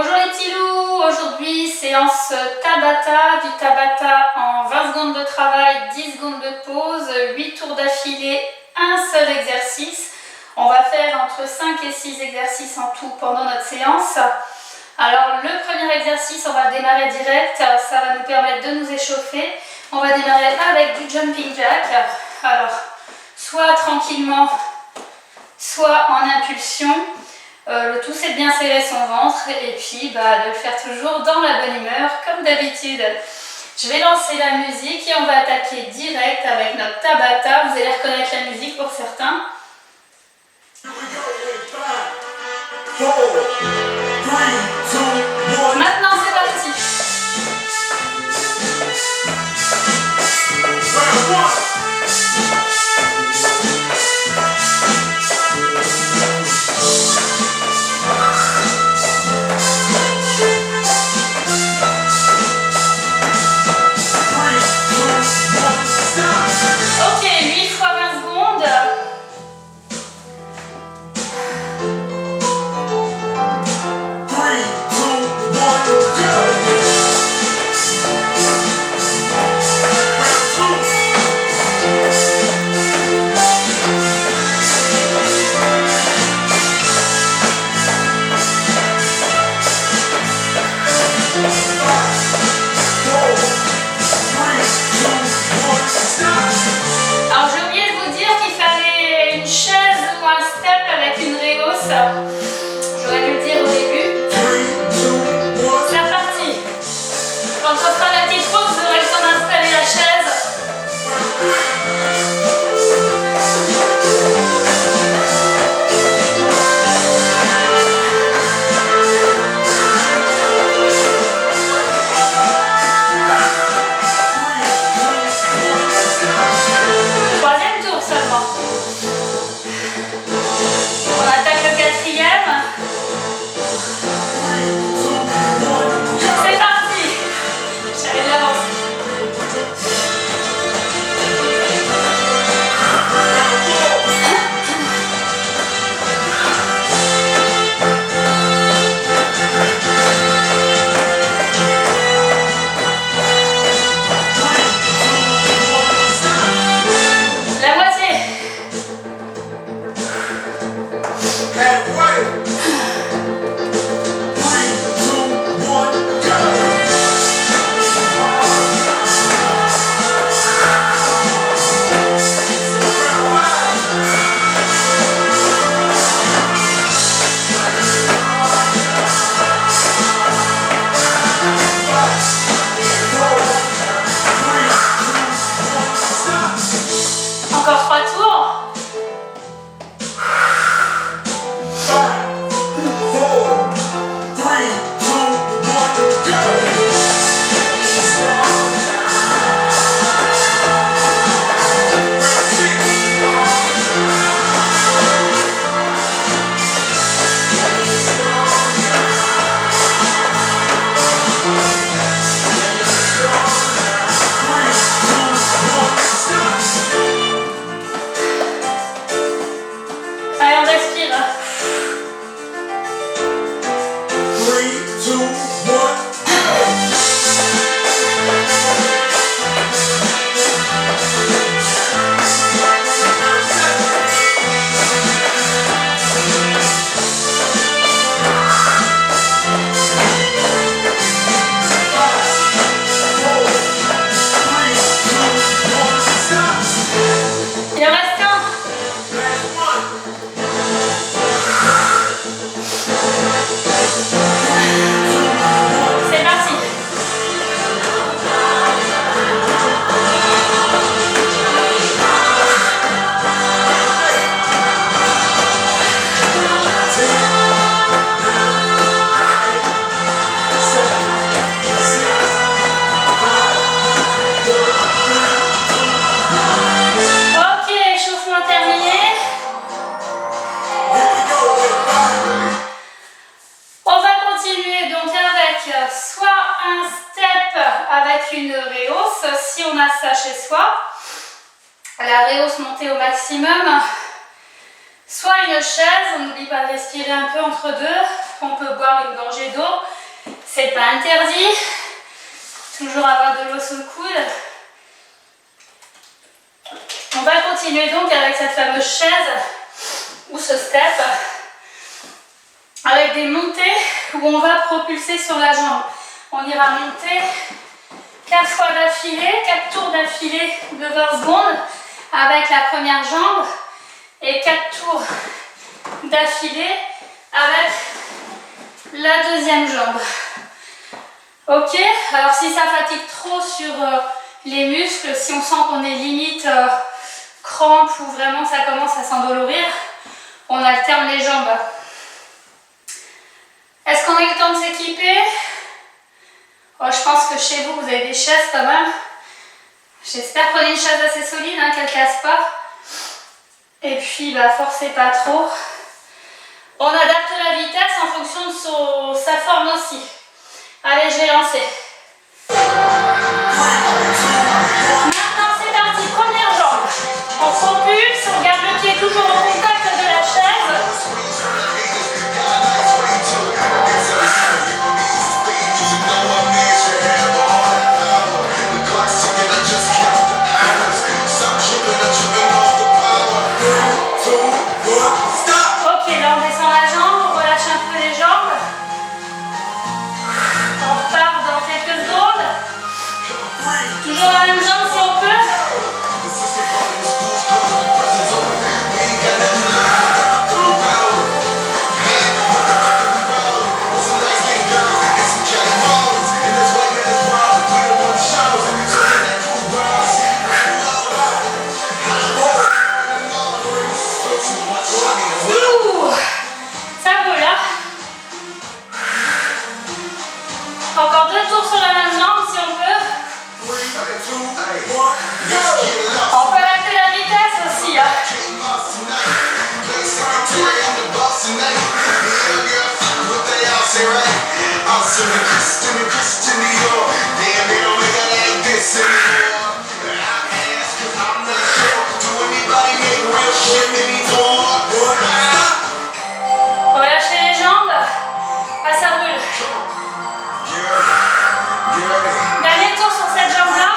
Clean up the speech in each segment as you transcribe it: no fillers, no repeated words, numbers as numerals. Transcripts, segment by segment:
Bonjour les petits loups, aujourd'hui séance Tabata, du Tabata en 20 secondes de travail, 10 secondes de pause, 8 tours d'affilée, un seul exercice. On va faire entre 5 et 6 exercices en tout pendant notre séance. Alors le premier exercice, on va démarrer direct, ça va nous permettre de nous échauffer. On va démarrer avec du jumping jack. Alors soit tranquillement, soit en impulsion. Le tout c'est de bien serrer son ventre et puis de le faire toujours dans la bonne humeur comme d'habitude. Je vais lancer la musique et on va attaquer direct avec notre Tabata. Vous allez reconnaître la musique pour certains. Maintenant c'est parti. Ok, 8 fois 20 secondes. Alors j'ai oublié de vous dire qu'il fallait une chaise ou un step avec une réhausse. J'aurais dû le dire au début. C'est parti. Quand on fera la petite pause, vous aurez le temps d'installer la chaise. Troisième tour seulement. On attaque le quatrième. C'est parti. J'avais de l'avance. La moitié. Encore 3 tours. Allez, on respire. Il en reste un. C'est parti. Ok, échauffement terminé. On va continuer donc avec soit un step avec une réhausse, si on a ça chez soi. La réhausse montée au maximum. soit une chaise, on n'oublie pas de respirer un peu entre deux, on peut boire une gorgée d'eau, c'est pas interdit, toujours avoir de l'eau sous le coude. On va continuer donc avec cette fameuse chaise ou ce step avec des montées où on va propulser sur la jambe. On ira monter 4 fois d'affilée, 4 tours d'affilée de 20 secondes avec la première jambe et 4 tours d'affilée avec la deuxième jambe. Ok, alors si ça fatigue trop sur les muscles, si on sent qu'on est limite crampe ou vraiment ça commence à s'endolorir, on alterne les jambes. Est-ce qu'on a eu le temps de s'équiper? Oh, je pense que chez vous, vous avez des chaises quand même. J'espère que prenez une chaise assez solide, hein, qu'elle ne casse pas. Et puis, bah, forcez pas trop. On adapte la vitesse en fonction de sa forme aussi. Allez, je vais lancer. Maintenant, c'est parti. Première jambe. On propulse, on garde le pied toujours au contact de la chaise. Ok, là on descend la jambe, on relâche un peu les jambes. On repart dans quelques secondes. Toujours la même jambe si on peut. Ça vaut là. Encore 2 tours sur la même jambe si on peut. On peut arrêter la vitesse aussi. Hein. Relâchez les jambes. Ah, ça brûle. Dernier tour sur cette jambe-là.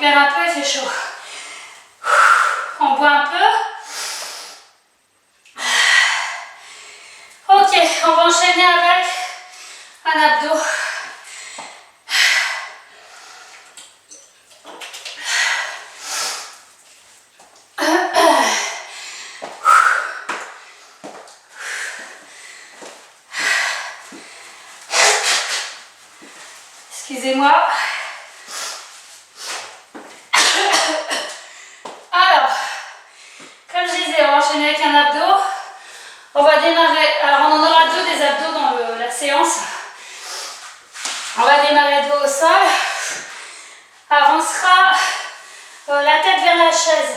récupère un peu, il fait chaud. On boit un peu. Ok, on va enchaîner avec un abdo. Excusez-moi. Alors, comme je disais, on va enchaîner avec un abdo. On va démarrer. Alors, on en aura deux des abdos dans la séance. On va démarrer dos au sol. Alors, on sera la tête vers la chaise.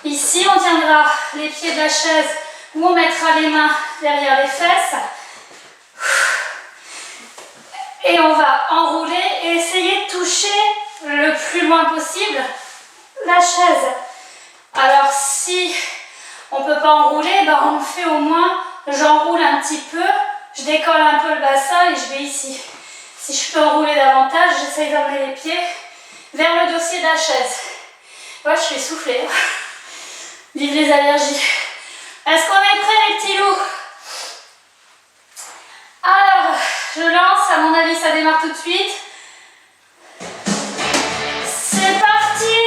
Ici, on tiendra les pieds de la chaise ou on mettra les mains derrière les fesses. Et on va enrouler et essayer de toucher le plus loin possible la chaise. Alors si on ne peut pas enrouler, ben on fait au moins, j'enroule un petit peu, je décolle un peu le bassin et je vais ici. Si je peux enrouler davantage, j'essaye d'emmener les pieds vers le dossier de la chaise. Ouais, je suis essoufflée. Vive les allergies. Est-ce qu'on est prêts les petits loups? Alors, je lance, à mon avis ça démarre tout de suite. C'est parti!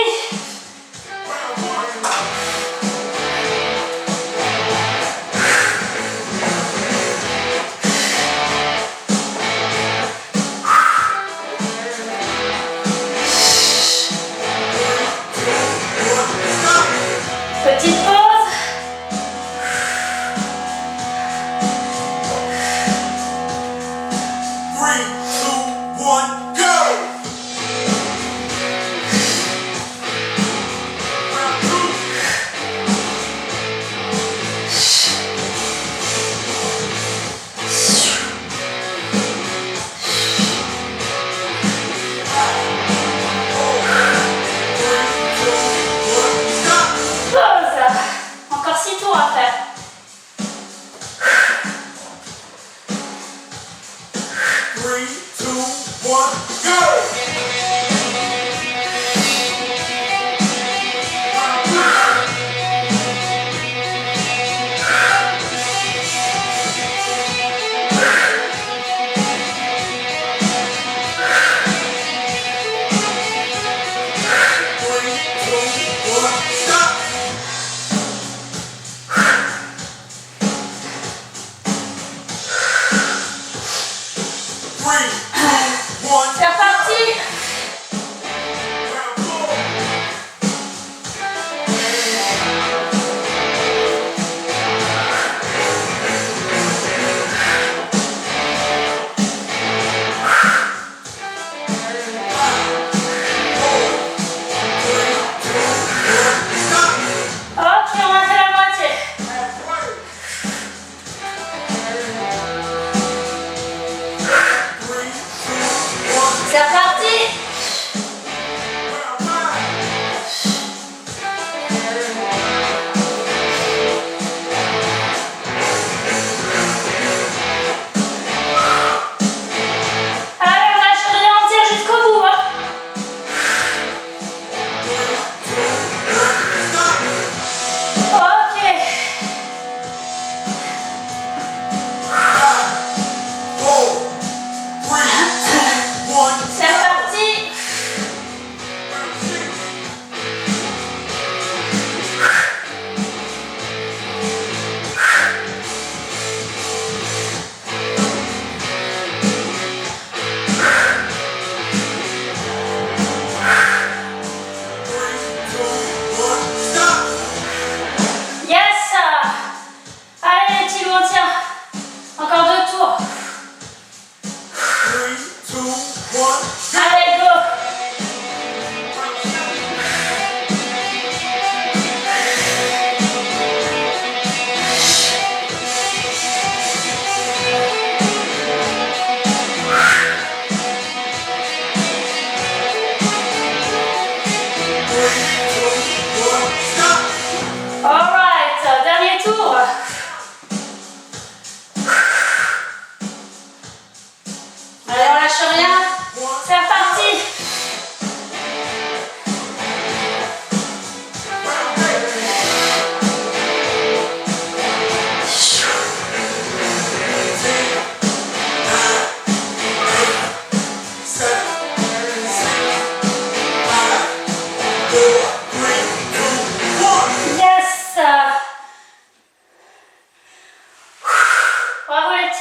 Petite pause. Encore 6 tours à faire. C'est reparti. Ok, on a fait la moitié. C'est reparti.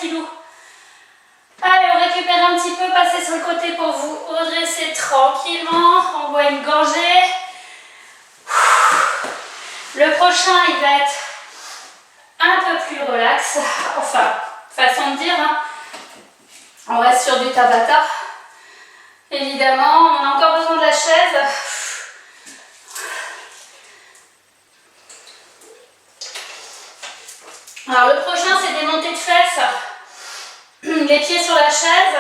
petits loups. Allez, on récupère un petit peu, passez sur le côté pour vous redresser tranquillement. On boit une gorgée. Le prochain, il va être un peu plus relax. Enfin, façon de dire, hein. On reste sur du Tabata. Évidemment, on a encore besoin de la chaise. Alors le prochain, c'est des montées de fesses. Les pieds sur la chaise.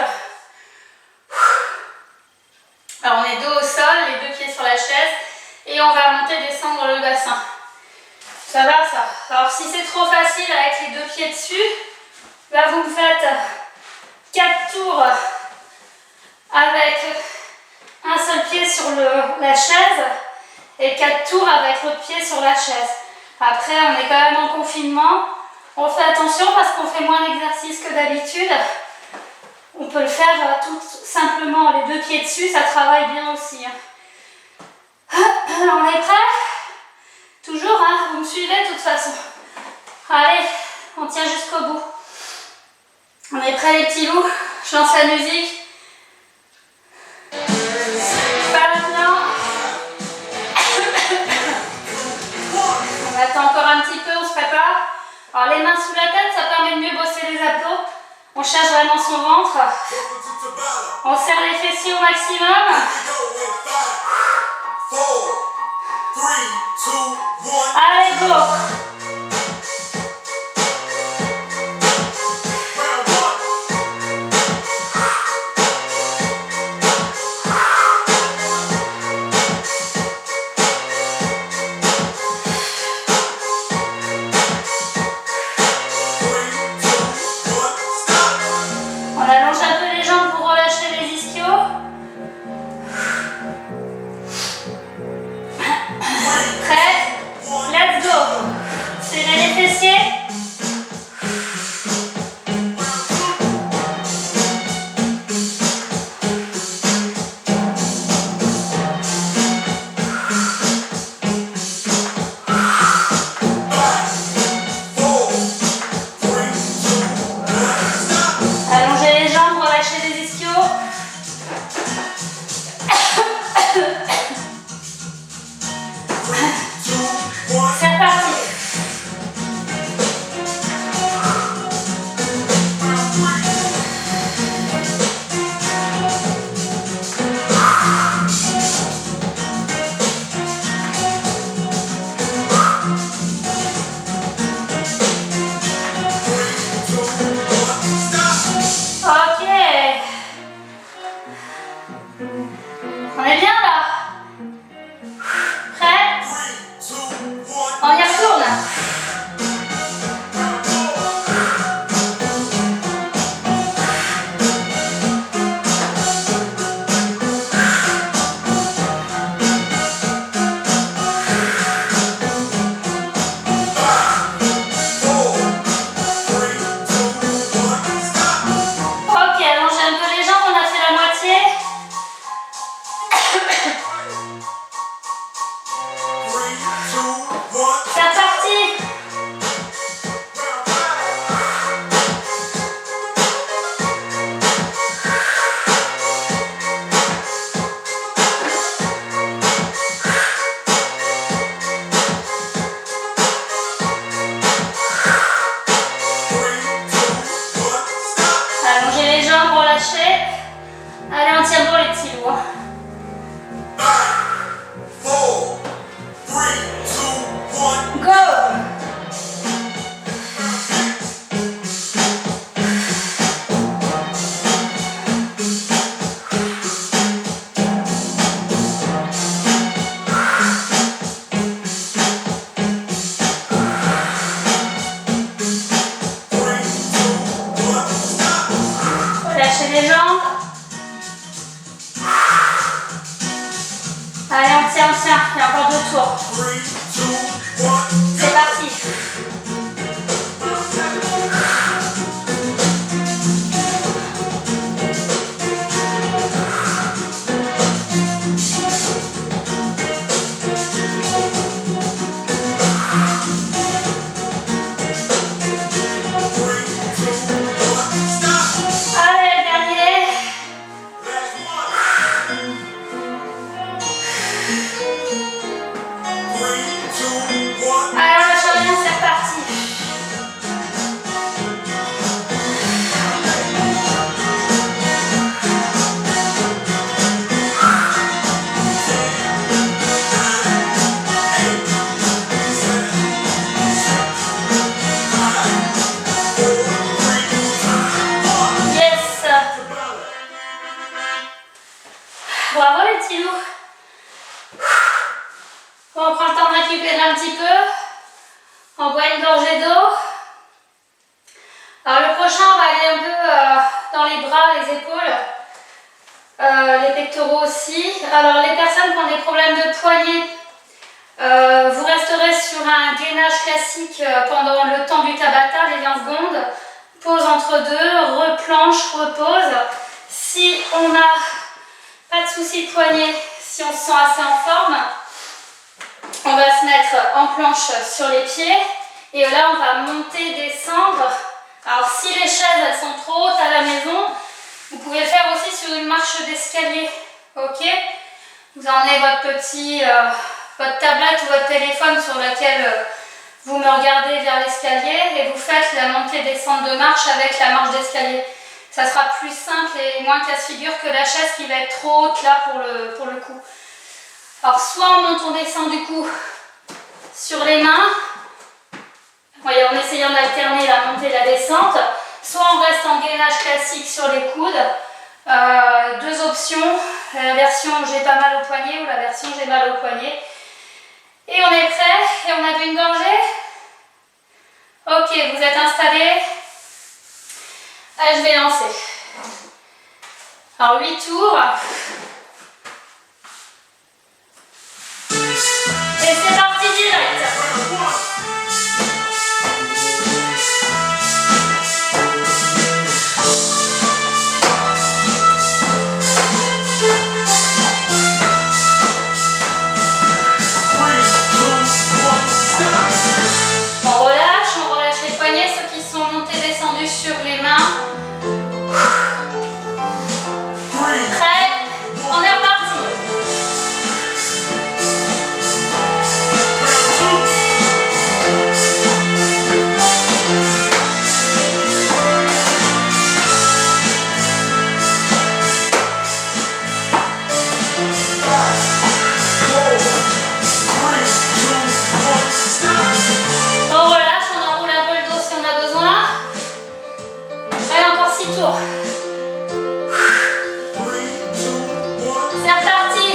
Alors on est dos au sol, les deux pieds sur la chaise. Et on va monter, descendre le bassin. Ça va ça? Alors si c'est trop facile avec les deux pieds dessus, là vous me faites 4 tours avec un seul pied sur la chaise et 4 tours avec l'autre pied sur la chaise. Après on est quand même en confinement. On fait attention parce qu'on fait moins d'exercices que d'habitude. On peut le faire tout simplement les deux pieds dessus, ça travaille bien aussi. On est prêt? Toujours, hein, vous me suivez de toute façon. Allez, on tient jusqu'au bout. On est prêts les petits loups? Je lance la musique. Pas maintenant. On attend encore un petit peu, on se prépare. Alors les mains sous la tête, ça permet de mieux bosser les abdos. On cherche vraiment son ventre. On serre les fessiers au maximum. Allez, go! On allonge un peu les jambes pour relâcher les ischios. Prêt? Let's go! Serrez les fessiers. Allongez les jambes, relâchez les ischios. C'est parti. Ok. On est bien là. Prêt? On y retourne. Ok, allongez un peu les jambes, on a fait la moitié. C'est parti. Allongez les jambes, relâchez. Allez, on tient bon les petits loups. Go! Relâchez les jambes. Allez, on tient, on tient. Il y a encore 2 tours. C'est parti. petit loup. Bon, on prend le temps de récupérer un petit peu. On boit une gorgée d'eau. Alors le prochain, on va aller un peu dans les bras, les épaules, les pectoraux aussi. Alors les personnes qui ont des problèmes de poignet, vous resterez sur un gainage classique pendant le temps du Tabata, les 20 secondes. Pause entre deux, replanche, repose. Si on n'a pas de souci de poignet, si on se sent assez en forme, on va se mettre en planche sur les pieds. Et là, on va monter, descendre. Alors si les chaises elles sont trop hautes à la maison, vous pouvez le faire aussi sur une marche d'escalier, ok? Vous emmenez votre tablette ou votre téléphone sur lequel vous me regardez vers l'escalier et vous faites la montée-descente de marche avec la marche d'escalier. Ça sera plus simple et moins casse-figure que la chaise qui va être trop haute là pour le coup. Alors soit on monte, on descend du coup sur les mains, voyez, en essayant d'alterner la montée et la descente, soit on reste en gainage classique sur les coudes. Deux options, la version j'ai pas mal au poignet ou la version j'ai mal au poignet. Et on est prêt et on a bu une gorgée. Ok, vous êtes installés. Allez, je vais lancer. Alors 8 tours. Et c'est parti direct. On relâche les poignets, ceux qui sont montés, descendus sur les mains. Prêt? On est reparti. On relâche, on enroule un peu le dos si on a besoin. Allez, encore 6 tours. C'est reparti.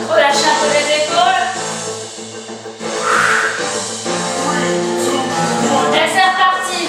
Relâchez un peu les épaules. Et c'est reparti.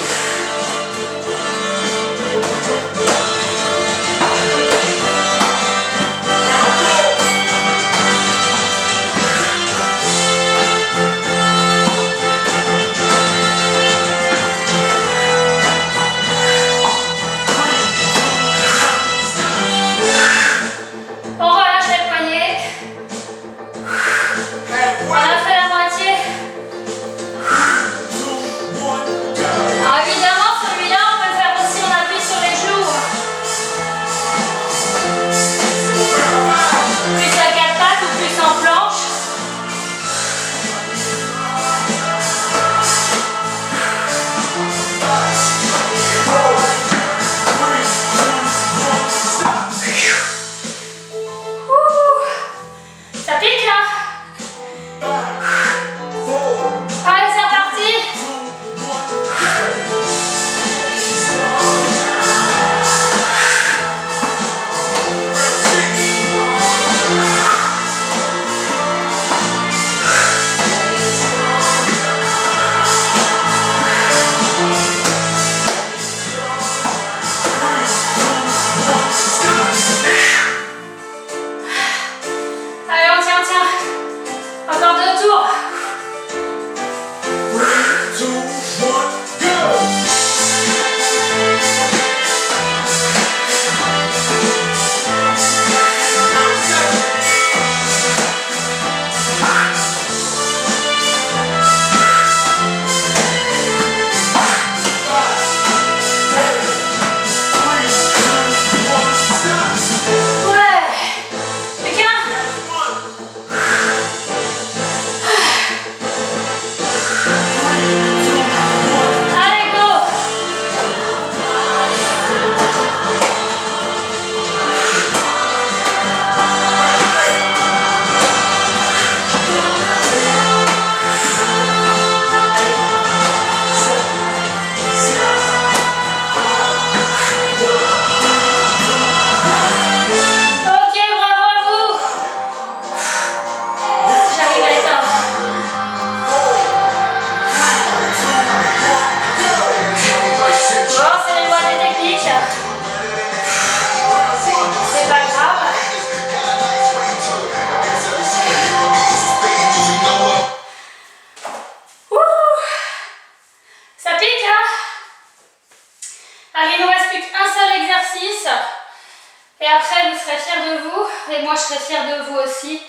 et moi je serai fière de vous aussi.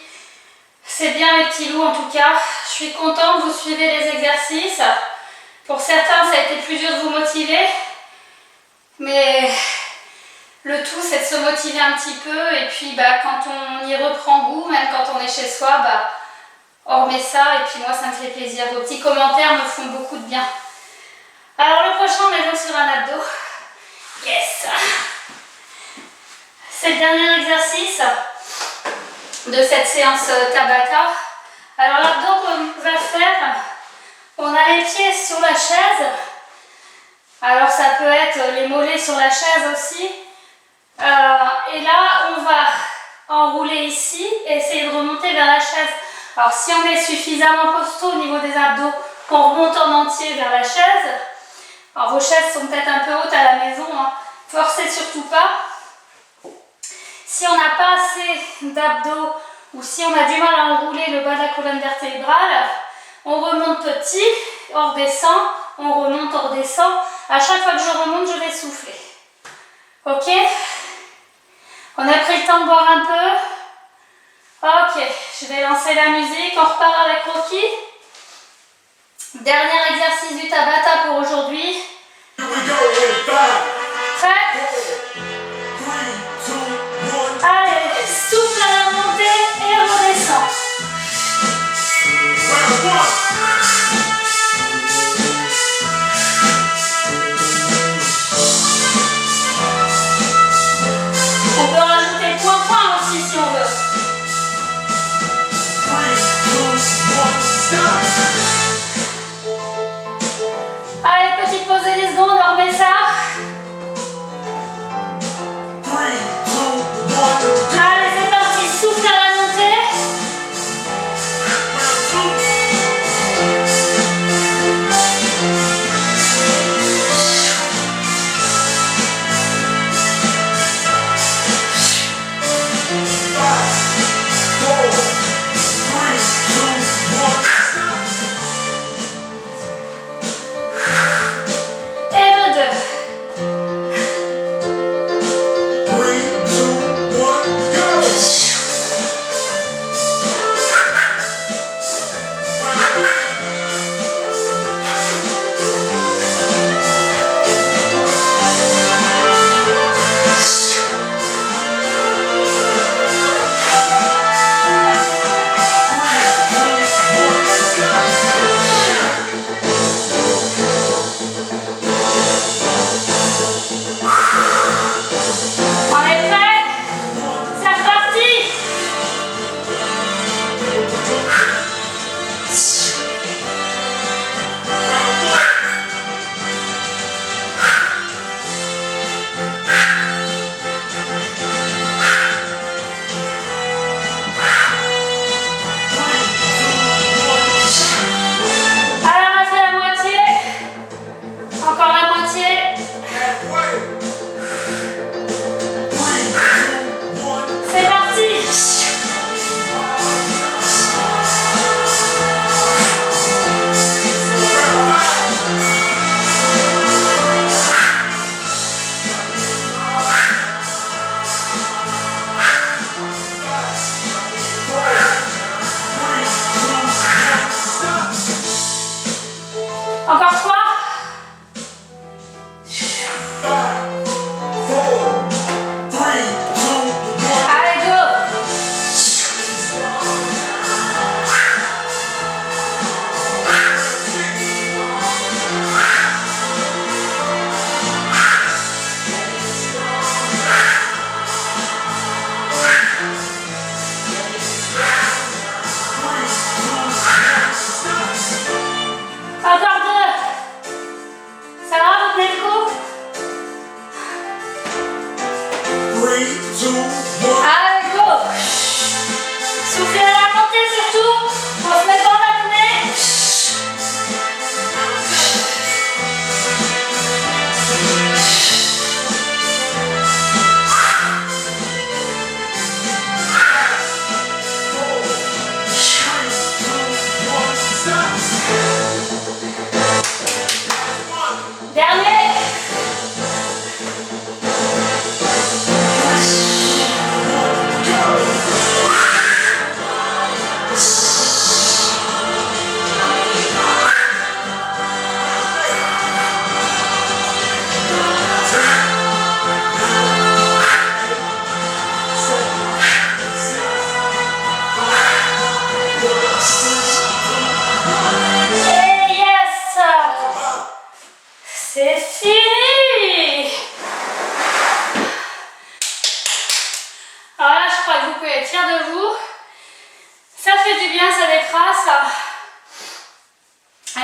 C'est bien les petits loups en tout cas. Je suis contente, vous suivez les exercices. Pour certains, ça a été plus dur de vous motiver, mais le tout c'est de se motiver un petit peu et puis quand on y reprend goût, même quand on est chez soi, on remet ça et puis moi ça me fait plaisir. Vos petits commentaires me font beaucoup de bien. Alors le prochain, on est donc sur un abdo. Yes! C'est le dernier exercice de cette séance Tabata. Alors l'abdo qu'on va faire, on a les pieds sur la chaise. Alors ça peut être les mollets sur la chaise aussi. Et là, on va enrouler ici et essayer de remonter vers la chaise. Alors si on est suffisamment costaud au niveau des abdos, on remonte en entier vers la chaise. Alors vos chaises sont peut-être un peu hautes à la maison, hein. Forcez surtout pas. Si on n'a pas assez d'abdos ou si on a du mal à enrouler le bas de la colonne vertébrale, on remonte petit, on redescend, on remonte, on redescend. À chaque fois que je remonte, je vais souffler. Ok? On a pris le temps de boire un peu. Ok, je vais lancer la musique, on repart avec Rocky. Dernier exercice du Tabata pour aujourd'hui. Prêt? Allez, souffle à la montée et redescend. On peut rajouter point-point aussi si on veut. Allez, petite pause de 10 secondes, on remet ça. Allez, c'est parti, souffle à la montée.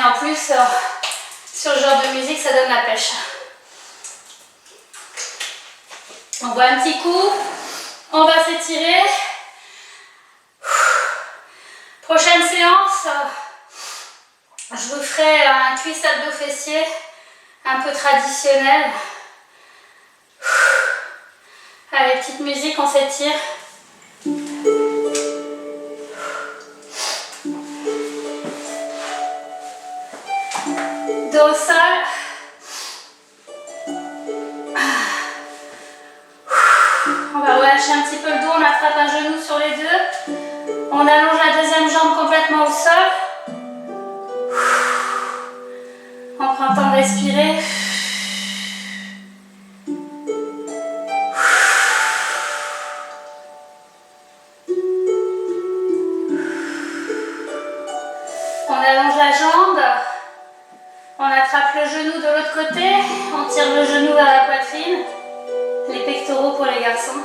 Et en plus, sur ce genre de musique, ça donne la pêche. On boit un petit coup, on va s'étirer. Prochaine séance, je vous ferai un cuisse abdos fessier un peu traditionnel. Allez, petite musique, on s'étire. Dos au sol. On va relâcher un petit peu le dos, on attrape un genou sur les deux. On allonge la deuxième jambe complètement au sol. On prend le temps de respirer. On allonge la jambe. On attrape le genou de l'autre côté. On tire le genou vers la poitrine. Les pectoraux pour les garçons.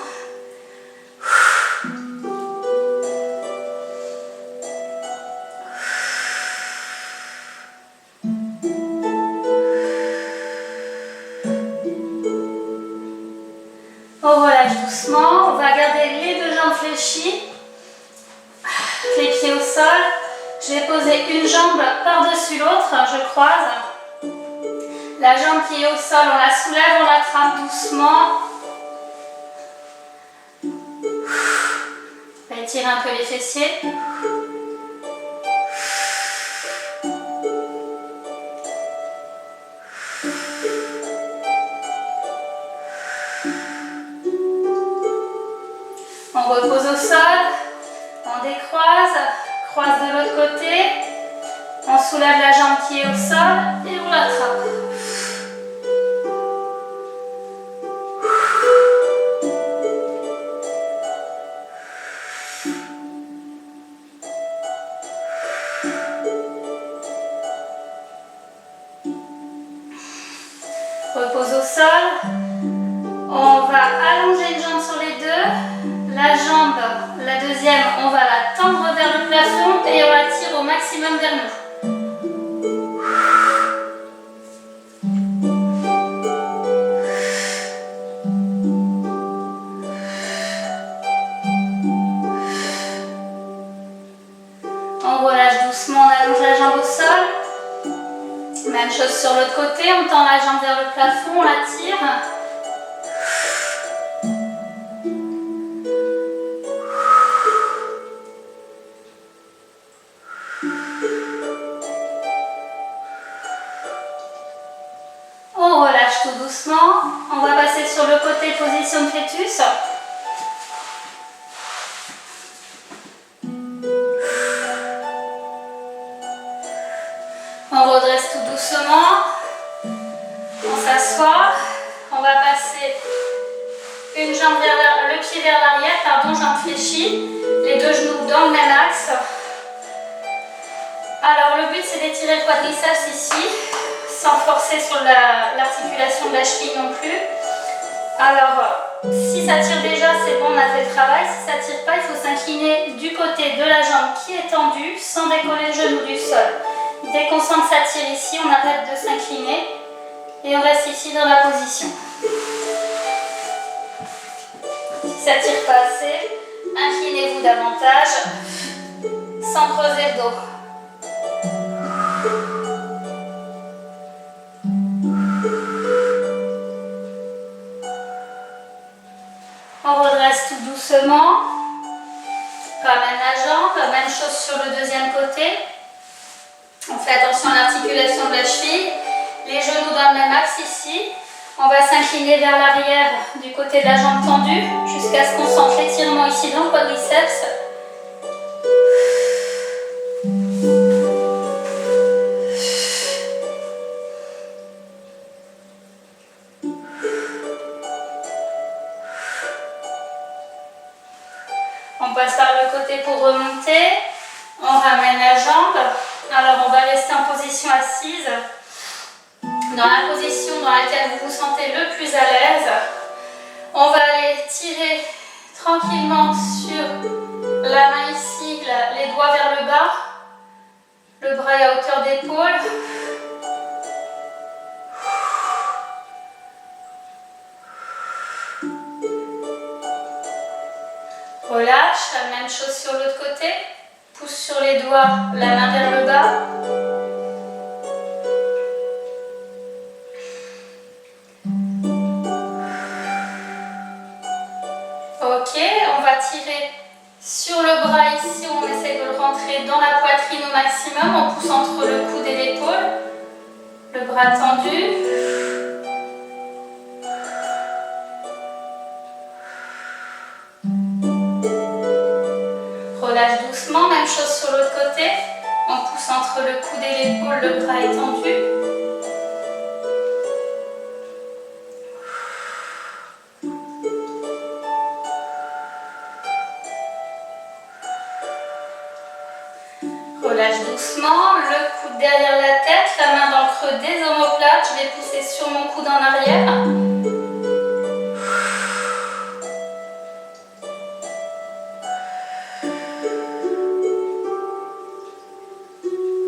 On relâche doucement. On va garder les deux jambes fléchies. Les pieds au sol. Je vais poser une jambe par-dessus l'autre. Je croise. La jambe qui est au sol, on la soulève, on l'attrape doucement. On va étirer un peu les fessiers. On repose au sol. On décroise. Croise de l'autre côté. On soulève la jambe qui est au sol et on l'attrape. Repose au sol. On va allonger une jambe sur les deux. La jambe, la deuxième, on va la tendre vers le plafond et on la tire au maximum vers nous. On relâche doucement, on allonge la jambe au sol. Même chose sur l'autre côté, on tend la jambe vers le plafond, on la tire. On relâche tout doucement. On va passer sur le côté position de fœtus. On redresse tout doucement. On s'assoit. On va passer une jambe vers le pied vers l'arrière, jambe fléchie. Les deux genoux dans le même axe. Alors le but c'est d'étirer le quadriceps ici, sans forcer sur l'articulation de la cheville non plus. Alors si ça tire déjà, c'est bon, on a fait le travail. Si ça ne tire pas, il faut s'incliner du côté de la jambe qui est tendue sans décoller le genou du sol. Dès qu'on sent que ça tire ici, on arrête de s'incliner et on reste ici dans la position. Si ça ne tire pas assez, inclinez-vous davantage sans creuser le dos. On redresse tout doucement. Ramène la jambe, même chose sur le deuxième côté. On fait attention à l'articulation de la cheville. Les genoux dans le même axe ici. On va s'incliner vers l'arrière du côté de la jambe tendue jusqu'à ce qu'on sente l'étirement ici dans le quadriceps. On passe par le côté pour remonter. On ramène la jambe. Alors on va rester en position assise. Dans la position dans laquelle vous vous sentez le plus à l'aise. On va aller tirer tranquillement sur la main ici, les doigts vers le bas. Le bras est hauteur d'épaule. Relâche, la même chose sur l'autre côté. Pousse sur les doigts, la main vers le bas. Ok, on va tirer sur le bras ici, on essaie de le rentrer dans la poitrine au maximum, on pousse entre le coude et l'épaule. Le bras tendu. Relâche doucement, même chose sur l'autre côté. On pousse entre le coude et l'épaule, le bras est tendu. Relâche doucement, le coude derrière la tête, la main dans le creux des omoplates. Je vais pousser sur mon coude en arrière.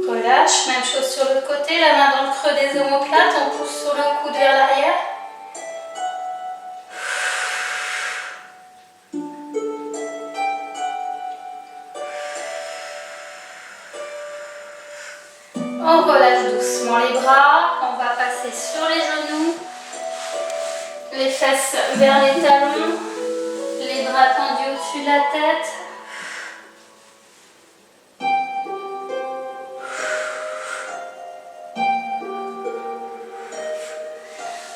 Relâche, même chose sur l'autre côté, la main dans le creux des omoplates, on pousse sur le coude vers l'arrière. On relâche doucement les bras, on va passer sur les genoux, les fesses vers les talons, les bras tendus au-dessus de la tête.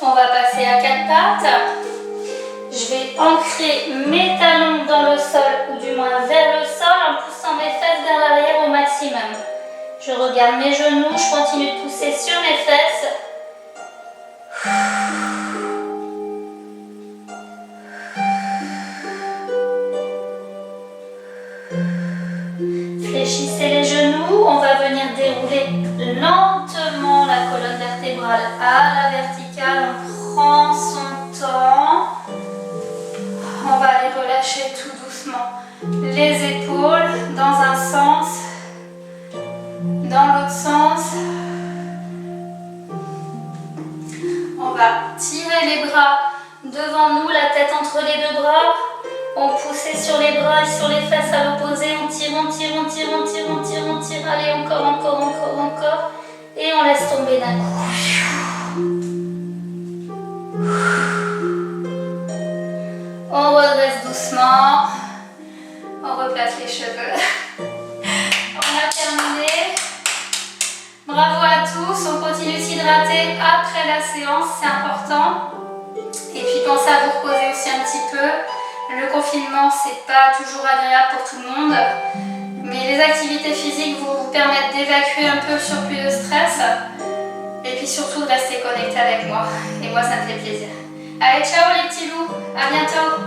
On va passer à quatre pattes. Je vais ancrer mes talons dans le sol ou du moins vers le sol en poussant mes fesses vers l'arrière au maximum. Je regarde mes genoux, je continue de pousser sur mes fesses. Fléchissez les genoux, on va venir dérouler lentement la colonne vertébrale à la verticale. On prend son temps. On va aller relâcher tout doucement les épaules dans un sens. Dans l'autre sens, on va tirer les bras devant nous, la tête entre les deux bras. On pousse sur les bras et sur les fesses à l'opposé. On tire, on tire, on tire, on tire, on tire, on tire. Allez, encore, encore, encore, encore. Et on laisse tomber d'un coup. On redresse doucement. On replace les cheveux. On a terminé. Bravo à tous, on continue de s'hydrater après la séance, c'est important. Et puis pensez à vous reposer aussi un petit peu. Le confinement, c'est pas toujours agréable pour tout le monde. Mais les activités physiques vous permettent d'évacuer un peu le surplus de stress. Et puis surtout de rester connecté avec moi. Et moi, ça me fait plaisir. Allez, ciao les petits loups, à bientôt.